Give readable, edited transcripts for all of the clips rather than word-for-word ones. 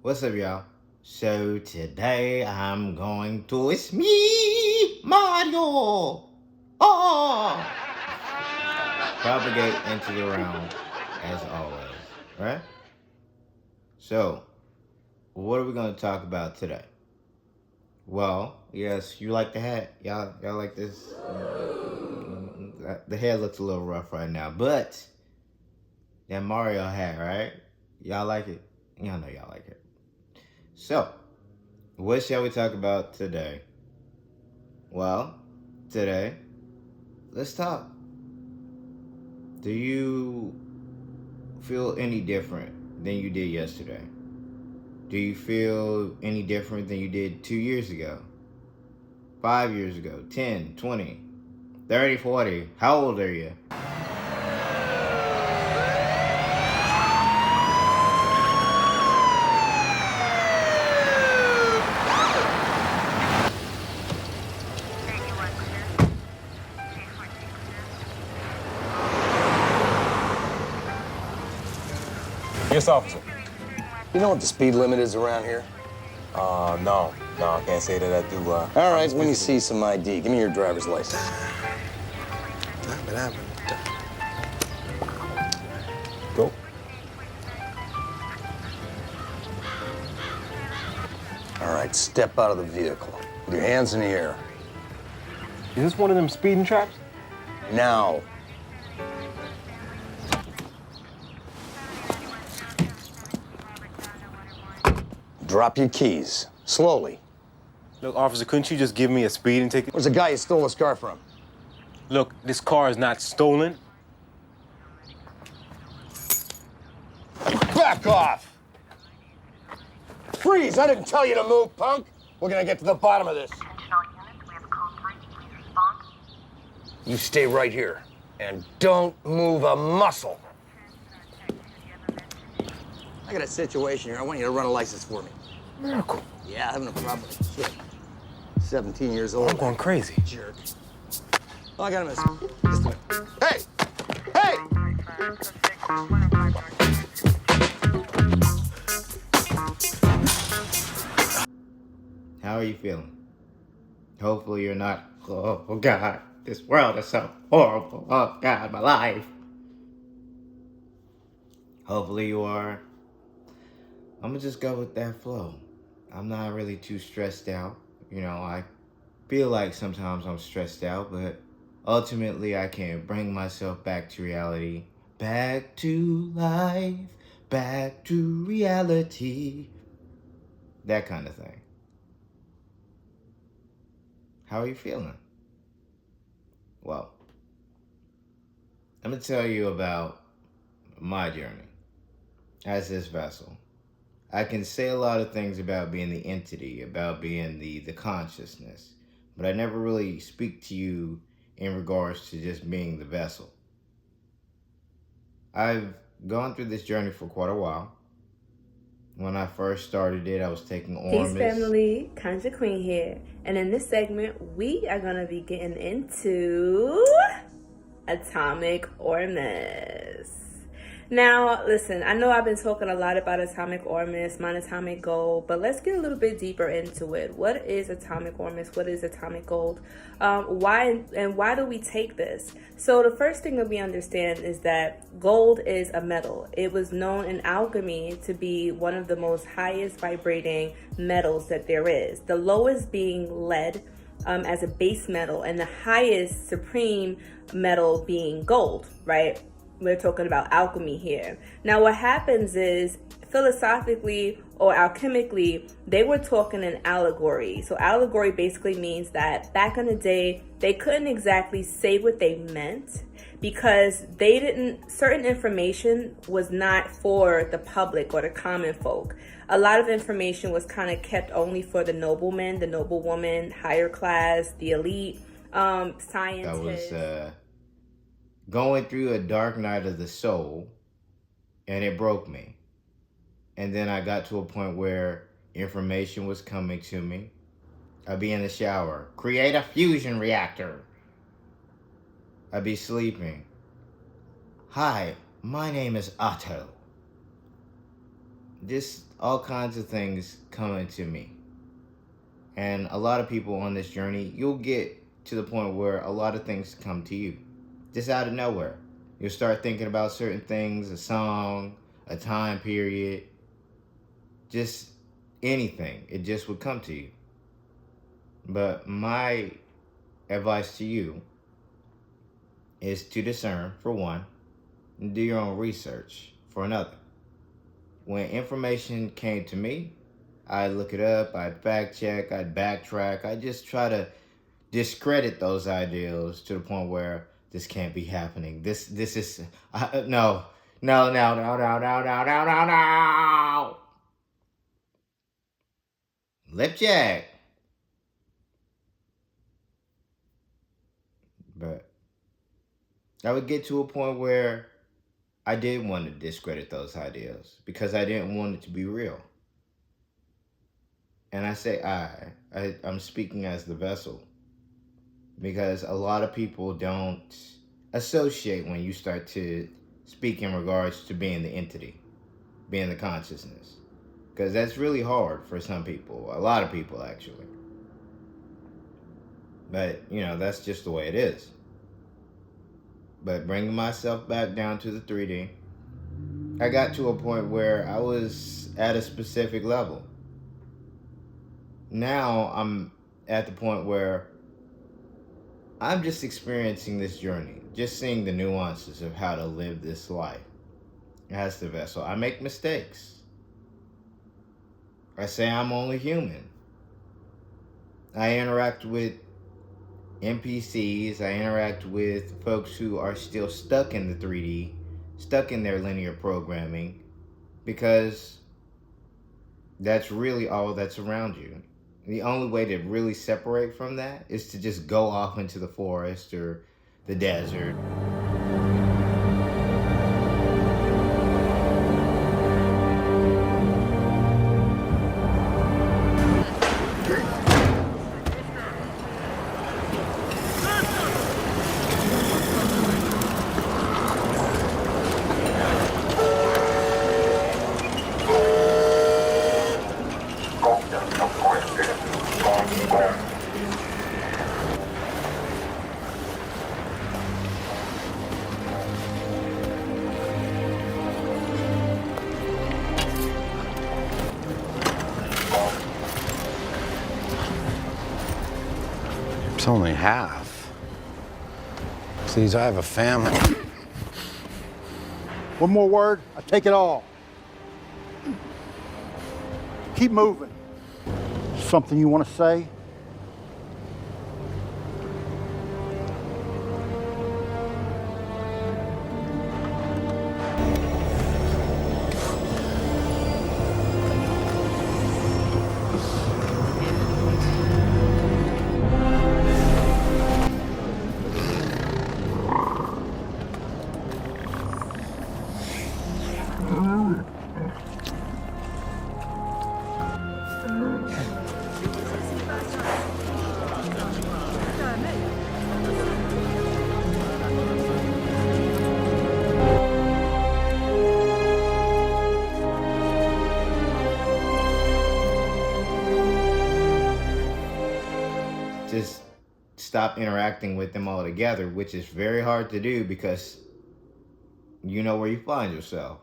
What's up, y'all? So today it's me, Mario. Oh, propagate into the realm as always, right? So, what are we going to talk about today? Well, yes, you like the hat. Y'all like this? The hair looks a little rough right now, but that Mario hat, right? Y'all like it? Y'all know y'all like it. So, what shall we talk about today? Well, today, let's talk. Do you feel any different than you did yesterday? Do you feel any different than you did 2 years ago? 5 years ago? 10, 20, 30, 40? How old are you? Yes, officer. You know what the speed limit is around here? No, I can't say that I do. All right, when you see some ID, give me your driver's license. Go. All right, step out of the vehicle with your hands in the air. Is this one of them speeding traps? Now. Drop your keys, slowly. Look, officer, couldn't you just give me a speeding ticket? Where's the guy you stole his car from? Look, this car is not stolen. Back off! Freeze! I didn't tell you to move, punk! We're gonna get to the bottom of this. Attention all units, we have a code 3. Please respond. You stay right here, and don't move a muscle. I got a situation here. I want you to run a license for me. Miracle. Yeah, having a problem with shit. 17 years old. I'm going crazy. Jerk. Oh, I got him. Just a minute. Hey! Hey! How are you feeling? Hopefully you're not, oh God, this world is so horrible. Oh God, my life. Hopefully you are. I'm gonna just go with that flow. I'm not really too stressed out. I feel like sometimes I'm stressed out, but ultimately I can bring myself back to reality. Back to life, back to reality. That kind of thing. How are you feeling? Well, I'm gonna tell you about my journey as this vessel. I can say a lot of things about being the entity, about being the consciousness, but I never really speak to you in regards to just being the vessel. I've gone through this journey for quite a while. When I first started it, I was taking Ormus. Peace family, Conjure Queen here, and in this segment, we are going to be getting into Atomic Ormus. Now, listen, I know I've been talking a lot about Atomic Ormus, monatomic gold, but let's get a little bit deeper into it. What is Atomic Ormus? What is atomic gold? Why do we take this? So the first thing that we understand is that gold is a metal. It was known in alchemy to be one of the most highest vibrating metals that there is. The lowest being lead as a base metal, and the highest supreme metal being gold, right? We're talking about alchemy here. Now, what happens is, philosophically or alchemically, they were talking in allegory. So allegory basically means that back in the day, they couldn't exactly say what they meant because certain information was not for the public or the common folk. A lot of information was kind of kept only for the nobleman, the noblewoman, higher class, the elite, scientists. That was going through a dark night of the soul, and it broke me. And then I got to a point where information was coming to me. I'd be in the shower. Create a fusion reactor. I'd be sleeping. Hi, my name is Otto. just all kinds of things coming to me. And a lot of people on this journey, you'll get to the point where a lot of things come to you just out of nowhere. You'll start thinking about certain things, a song, a time period, just anything. It just would come to you. But my advice to you is to discern, for one, and do your own research, for another. When information came to me, I'd look it up, I'd fact check, I'd backtrack, I'd just try to discredit those ideals to the point where this can't be happening. This is, no. Lip check. But I would get to a point where I did want to discredit those ideals because I didn't want it to be real. And I say I'm speaking as the vessel, because a lot of people don't associate when you start to speak in regards to being the entity, being the consciousness, because that's really hard for some people, a lot of people actually. But, that's just the way it is. But bringing myself back down to the 3D, I got to a point where I was at a specific level. Now I'm at the point where I'm just experiencing this journey, just seeing the nuances of how to live this life as the vessel. I make mistakes. I say I'm only human. I interact with NPCs, I interact with folks who are still stuck in the 3D, stuck in their linear programming, because that's really all that's around you. The only way to really separate from that is to just go off into the forest or the desert. It's only half. Sees, I have a family. One more word, I take it all. Keep moving. Something you want to say? Just stop interacting with them altogether, which is very hard to do because you know where you find yourself.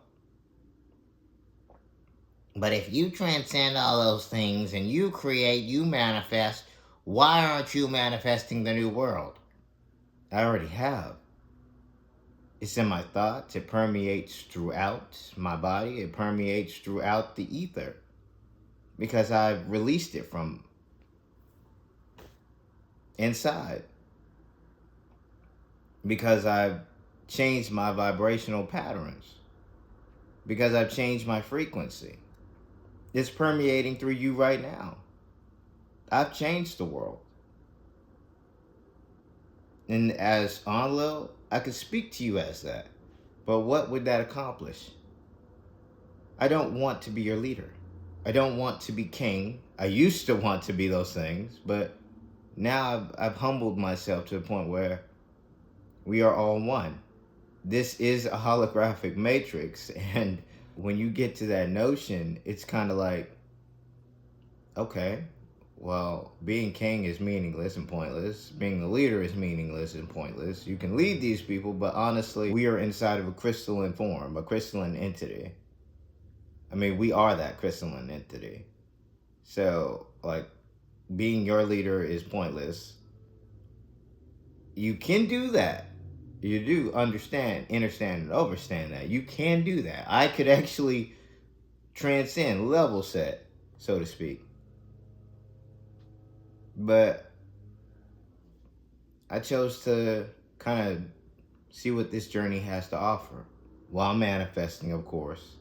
But if you transcend all those things and you create, you manifest, why aren't you manifesting the new world? I already have. It's in my thoughts. It permeates throughout my body. It permeates throughout the ether because I've released it from inside, because I've changed my vibrational patterns, because I've changed my frequency. It's permeating through you right now. I've changed the world. And as Enlil, I could speak to you as that. But what would that accomplish? I don't want to be your leader. I don't want to be king. I used to want to be those things, but now I've humbled myself to the point where we are all one. This is a holographic matrix, and when you get to that notion, it's kind of like, okay, well, being king is meaningless and pointless. Being the leader is meaningless and pointless. You can lead these people, but honestly, we are inside of a crystalline form, a crystalline entity. I mean, we are that crystalline entity. So, like, being your leader is pointless. You can do that. You do understand, understand, and overstand that. You can do that. I could actually transcend, level set, so to speak. But I chose to kind of see what this journey has to offer while manifesting, of course,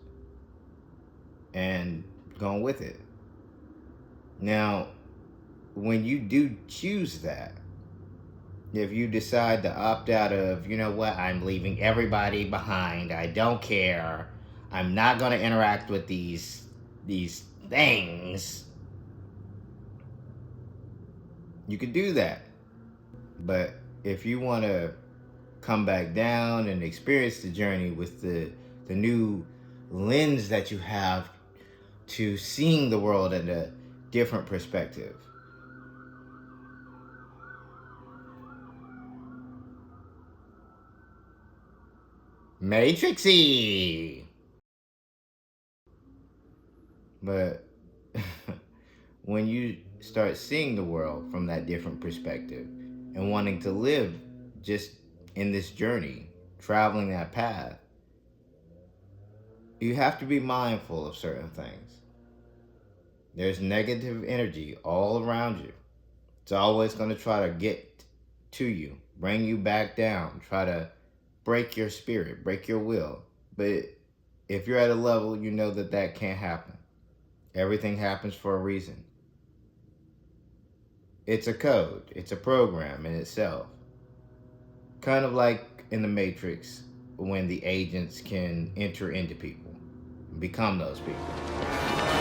and going with it. Now, when you do choose that, if you decide to opt out of, you know what, I'm leaving everybody behind, I don't care, I'm not going to interact with these things, you could do that. But if you want to come back down and experience the journey with the new lens that you have to seeing the world in a different perspective, Matrixy. But when you start seeing the world from that different perspective and wanting to live just in this journey, traveling that path, you have to be mindful of certain things. There's negative energy all around you. It's always going to try to get to you, bring you back down, try to break your spirit, break your will. But if you're at a level, you know that that can't happen. Everything happens for a reason. It's a code. It's a program in itself. Kind of like in the Matrix, when the agents can enter into people, become those people.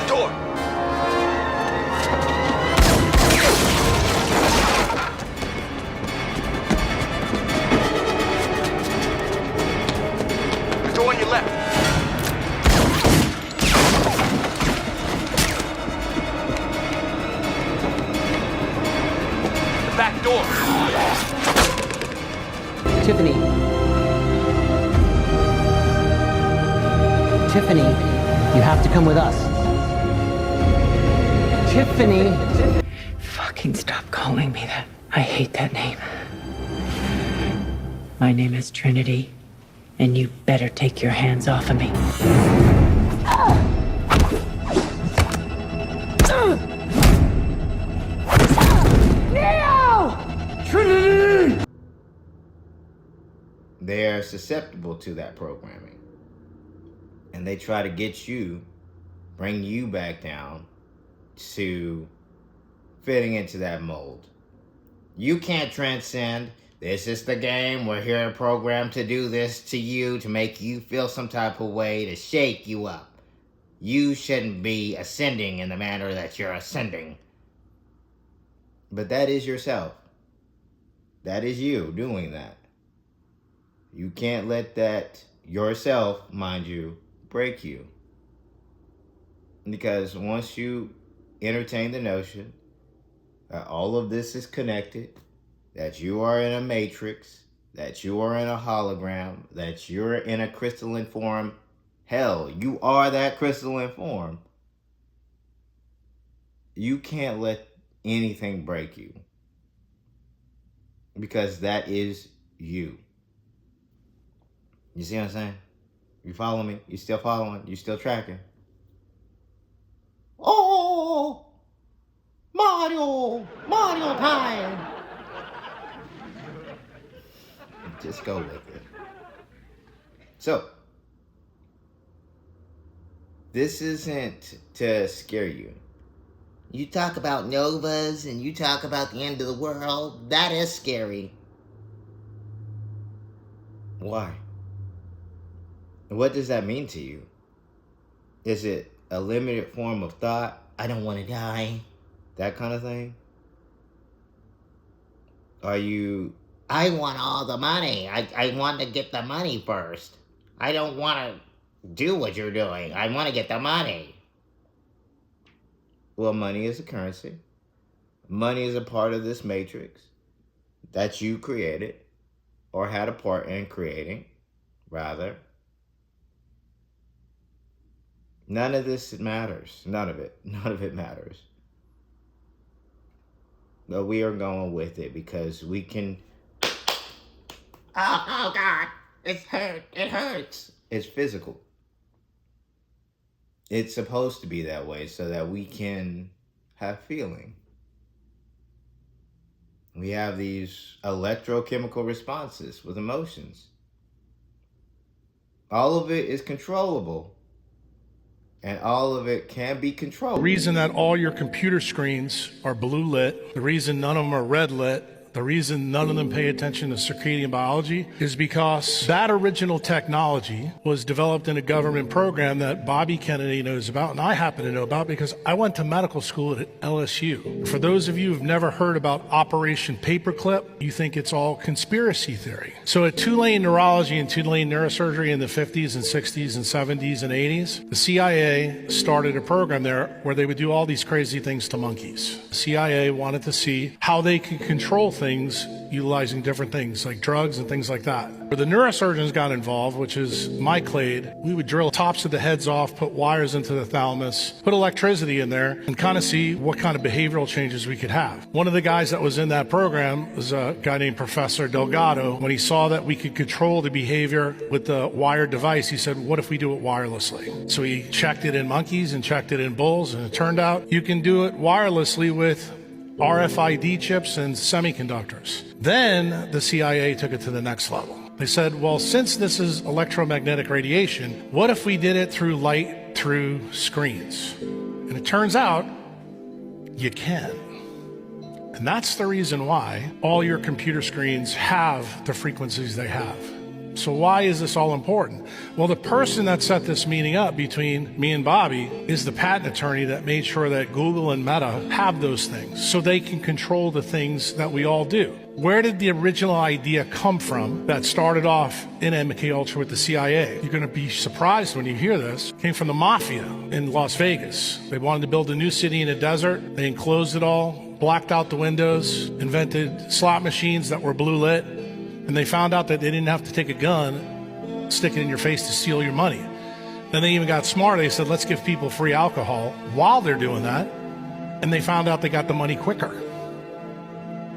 Door! The door on your left. The back door. Tiffany. Tiffany, you have to come with us. Tiffany. Fucking stop calling me that. I hate that name. My name is Trinity, and you better take your hands off of me. Trinity! They're susceptible to that programming. And they try to get you, bring you back down to fitting into that mold. You can't transcend. This is the game. We're here programmed to do this to you, to make you feel some type of way, to shake you up. You shouldn't be ascending in the manner that you're ascending. But that is yourself. That is you doing that. You can't let that yourself, mind you, break you. Because once you entertain the notion that all of this is connected, that you are in a matrix, that you are in a hologram, that you're in a crystalline form, hell, you are that crystalline form, you can't let anything break you. Because that is you. You see what I'm saying? You follow me? You still following? You still tracking? Oh! Mario time! Just go with it. So, this isn't to scare you. You talk about novas and you talk about the end of the world. That is scary. Why? What does that mean to you? Is it a limited form of thought? I don't want to die. That kind of thing? Are you, I want all the money. I want to get the money first. I don't want to Do what you're doing. I want to get the money. Well, money is a currency. Money is a part of this matrix that you created or had a part in creating, rather. None of this matters. None of it. None of it matters. But we are going with it because we can... Oh God. It's hurt. It hurts. It's physical. It's supposed to be that way so that we can have feeling. We have these electrochemical responses with emotions. All of it is controllable. And all of it can be controlled. The reason that all your computer screens are blue lit, the reason none of them are red lit, the reason none of them pay attention to circadian biology is because that original technology was developed in a government program that Bobby Kennedy knows about, and I happen to know about because I went to medical school at LSU. For those of you who've never heard about Operation Paperclip, you think it's all conspiracy theory. So at Tulane Neurology and Tulane Neurosurgery in the 50s and 60s and 70s and 80s, the CIA started a program there where they would do all these crazy things to monkeys. The CIA wanted to see how they could control things utilizing different things like drugs and things like that. Where the neurosurgeons got involved, which is MiKa'El, we would drill tops of the heads off, put wires into the thalamus, put electricity in there, and kind of see what kind of behavioral changes we could have. One of the guys that was in that program was a guy named Professor Delgado. When he saw that we could control the behavior with the wired device, he said, what if we do it wirelessly? So he checked it in monkeys and checked it in bulls, and it turned out you can do it wirelessly with RFID chips and semiconductors. Then the CIA took it to the next level. They said, well, since this is electromagnetic radiation, what if we did it through light through screens? And it turns out you can. And that's the reason why all your computer screens have the frequencies they have. So why is this all important? Well, the person that set this meeting up between me and Bobby is the patent attorney that made sure that Google and Meta have those things so they can control the things that we all do. Where did the original idea come from that started off in MiKa'El with the CIA? You're going to be surprised when you hear this. It came from the mafia in Las Vegas. They wanted to build a new city in a desert. They enclosed it all, blacked out the windows, invented slot machines that were blue lit. And they found out that they didn't have to take a gun, stick it in your face to steal your money. Then they even got smart. They said, let's give people free alcohol while they're doing that. And they found out they got the money quicker.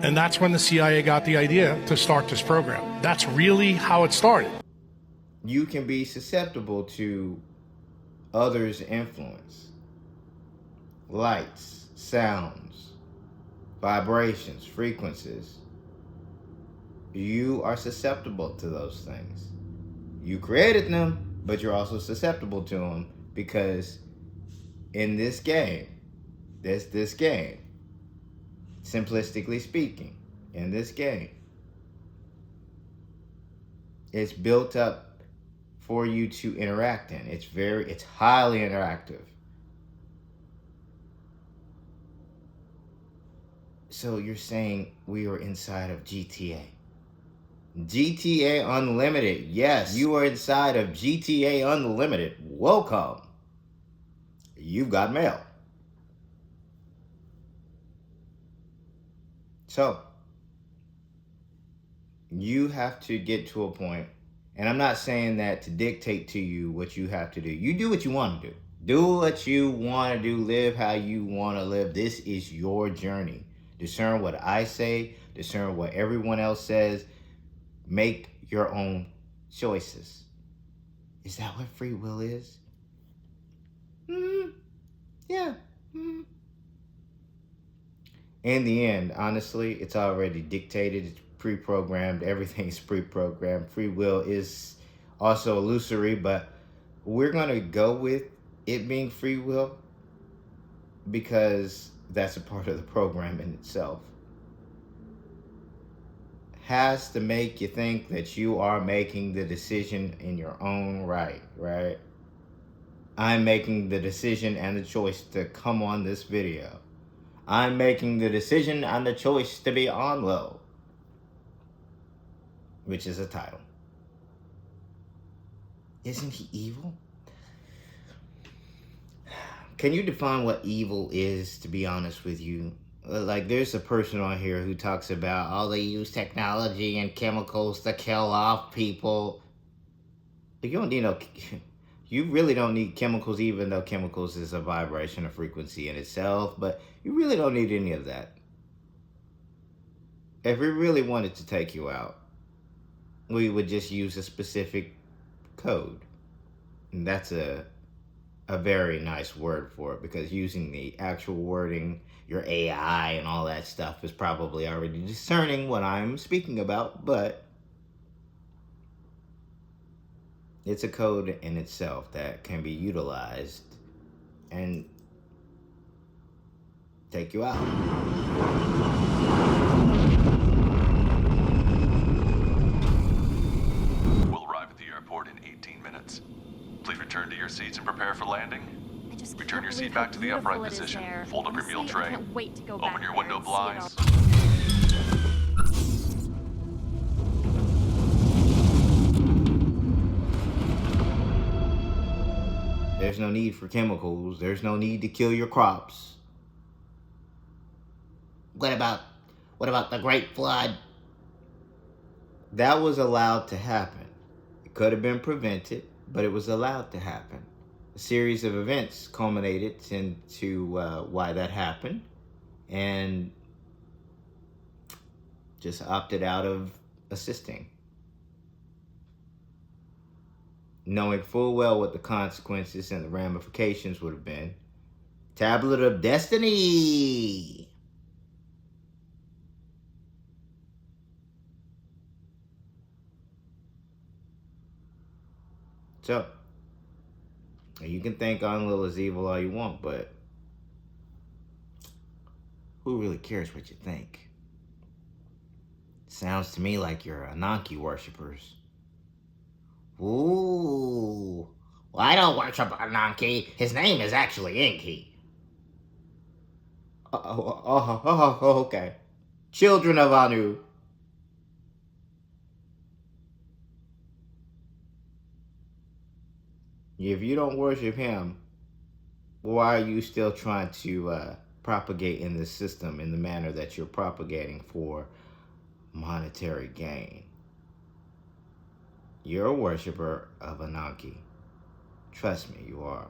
And that's when the CIA got the idea to start this program. That's really how it started. You can be susceptible to others' influence. Lights, sounds, vibrations, frequencies. You are susceptible to those things. You created them, but you're also susceptible to them because in this game, this game, simplistically speaking, in this game, it's built up for you to interact in. It's highly interactive. So you're saying we are inside of GTA. GTA Unlimited. Yes, you are inside of GTA Unlimited. Welcome. You've got mail. So, you have to get to a point, and I'm not saying that to dictate to you what you have to do. You do what you want to do. Do what you want to do. Live how you want to live. This is your journey. Discern what I say. Discern what everyone else says. Make your own choices. Is that what free will is? Yeah. In the end, honestly, it's already dictated. It's pre-programmed. Everything's pre-programmed. Free will is also illusory, but we're going to go with it being free will because that's a part of the program in itself. Has to make you think that you are making the decision in your own right? I'm making the decision and the choice to come on this video. I'm making the decision and the choice to be on low, which is a title. Isn't he evil? can you define what evil is, to be honest with you? Like, there's a person on here who talks about, oh, they use technology and chemicals to kill off people. You don't need no... You really don't need chemicals, even though chemicals is a vibration, a frequency in itself. But you really don't need any of that. If we really wanted to take you out, we would just use a specific code. And that's a very nice word for it, because using the actual wording, your AI and all that stuff is probably already discerning what I'm speaking about, but it's a code in itself that can be utilized and take you out. We'll arrive at the airport in 18 minutes. Please return to your seats and prepare for landing. Return your seat back to the upright position. Fold up your meal tray. Open your window blinds. There's no need for chemicals. There's no need to kill your crops. What about the Great Flood? That was allowed to happen. It could have been prevented, but it was allowed to happen. A series of events culminated into why that happened, and just opted out of assisting, knowing full well what the consequences and the ramifications would have been. Tablet of Destiny. So, you can think Enlil is evil all you want, but who really cares what you think? Sounds to me like you're Ananke worshippers. Ooh. Well, I don't worship Ananke. His name is actually Enki. Okay. Children of Anu. If you don't worship him, why are you still trying to propagate in the system in the manner that you're propagating for monetary gain? You're a worshiper of Ananke. Trust me, you are.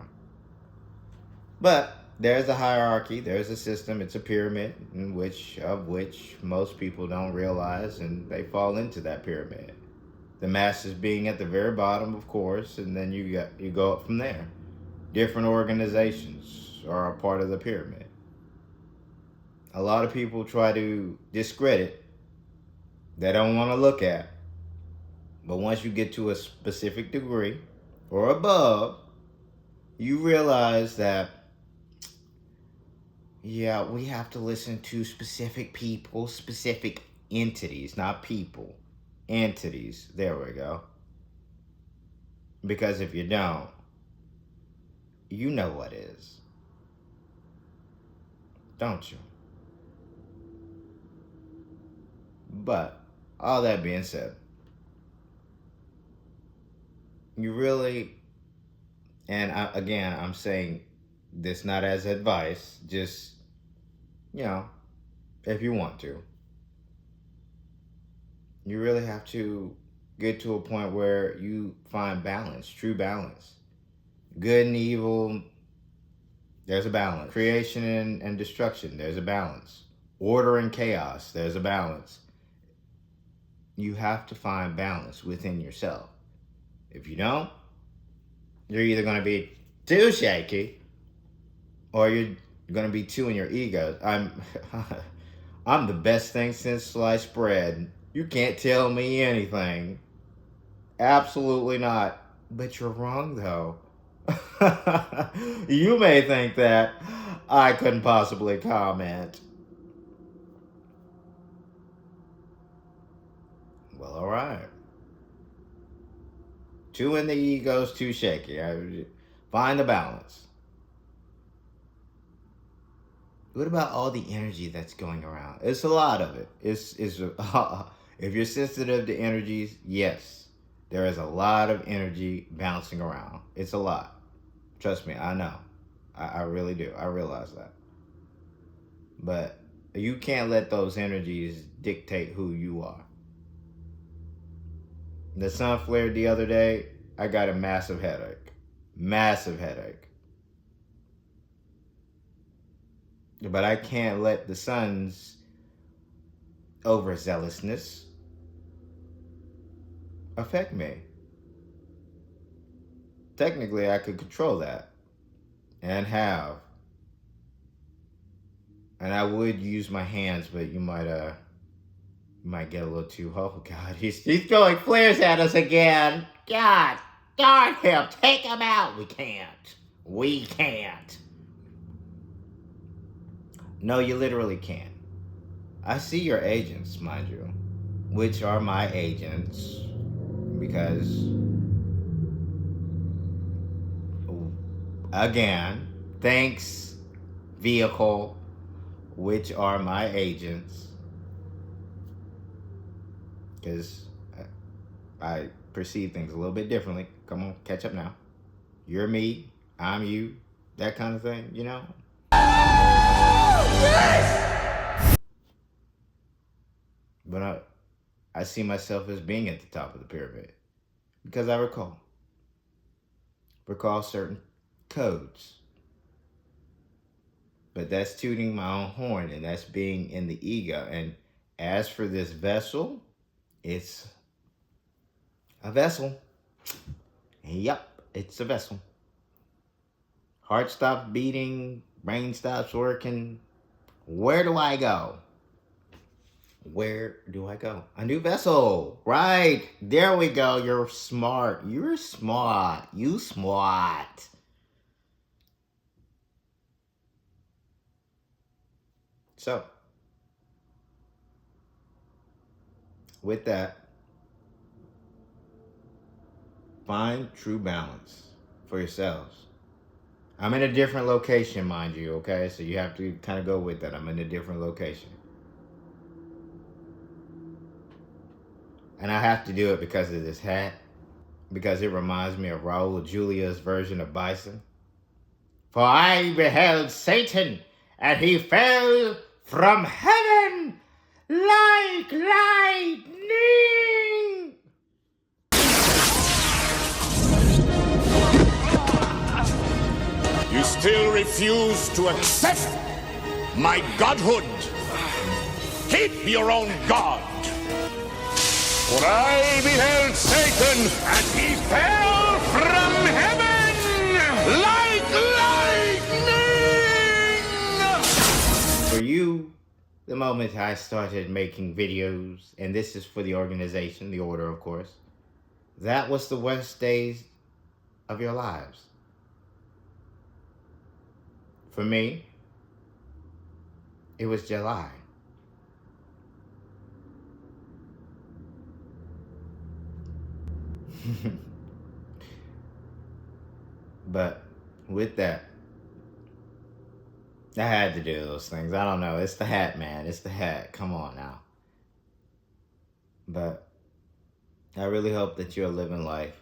But there's a hierarchy, there's a system, it's a pyramid, of which most people don't realize, and they fall into that pyramid. The masses being at the very bottom, of course, and then you go up from there. Different organizations are a part of the pyramid. A lot of people try to discredit, they don't want to look at. But once you get to a specific degree or above, you realize that, yeah, we have to listen to specific people, specific entities, not people. Entities. There we go. Because if you don't, you know what is. Don't you? But, all that being said, you really, and I'm saying this not as advice, just, if you want to. You really have to get to a point where you find balance, true balance. Good and evil, there's a balance. Creation and destruction, there's a balance. Order and chaos, there's a balance. You have to find balance within yourself. If you don't, you're either going to be too shaky or you're going to be too in your ego. I'm the best thing since sliced bread. You can't tell me anything. Absolutely not. But you're wrong, though. You may think that. I couldn't possibly comment. Well, all right. Too in the ego's too shaky. Find the balance. What about all the energy that's going around? It's a lot of it. If you're sensitive to energies, yes, there is a lot of energy bouncing around. It's a lot. Trust me, I know. I really do. I realize that. But you can't let those energies dictate who you are. The sun flared the other day. I got a massive headache. Massive headache. But I can't let the sun's overzealousness affect me. Technically, I could control that. And have. And I would use my hands, but you might get a little too, oh God, he's throwing flares at us again. God, darn him, take him out. We can't. We can't. No, you literally can't. I see your agents, mind you, which are my agents, because, again, thanks, vehicle, which are my agents, because I perceive things a little bit differently. Come on, catch up now. You're me, I'm you, that kind of thing, you know? But I see myself as being at the top of the pyramid because I recall certain codes. But that's tooting my own horn, and that's being in the ego. And as for this vessel, it's a vessel. Yep, it's a vessel. Heart stops beating, brain stops working. Where do I go? Where do I go? A new vessel. Right. There we go. You're smart. You're smart. You smart. So, with that, find true balance for yourselves. I'm in a different location, mind you, okay? So you have to kind of go with that. I'm in a different location. And I have to do it because of this hat. Because it reminds me of Raul Julia's version of Bison. For I beheld Satan, and he fell from heaven like lightning. You still refuse to accept my godhood. Keep your own god. For I beheld Satan, and he fell from heaven like lightning! For you, the moment I started making videos, and this is for the organization, the order, of course, that was the worst days of your lives. For me, it was July. But with that, I had to do those things. I don't know. It's the hat, man. It's the hat. Come on now. But I really hope that you're living life,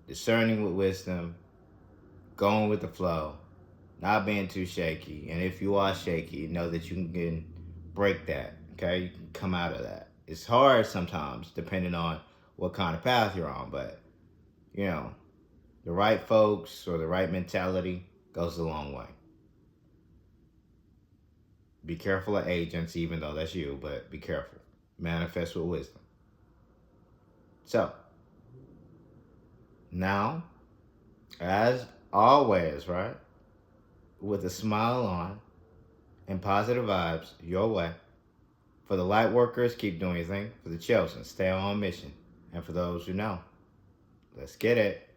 discerning with wisdom, going with the flow, not being too shaky. And if you are shaky, know that you can break that, okay? You can come out of that. It's hard sometimes, depending on what kind of path you're on, but, you know, the right folks or the right mentality goes a long way. Be careful of agents, even though that's you, but be careful. Manifest with wisdom. So, now, as always, right, with a smile on and positive vibes your way. For the light workers, keep doing your thing. For the chosen, stay on mission. And for those who know, let's get it.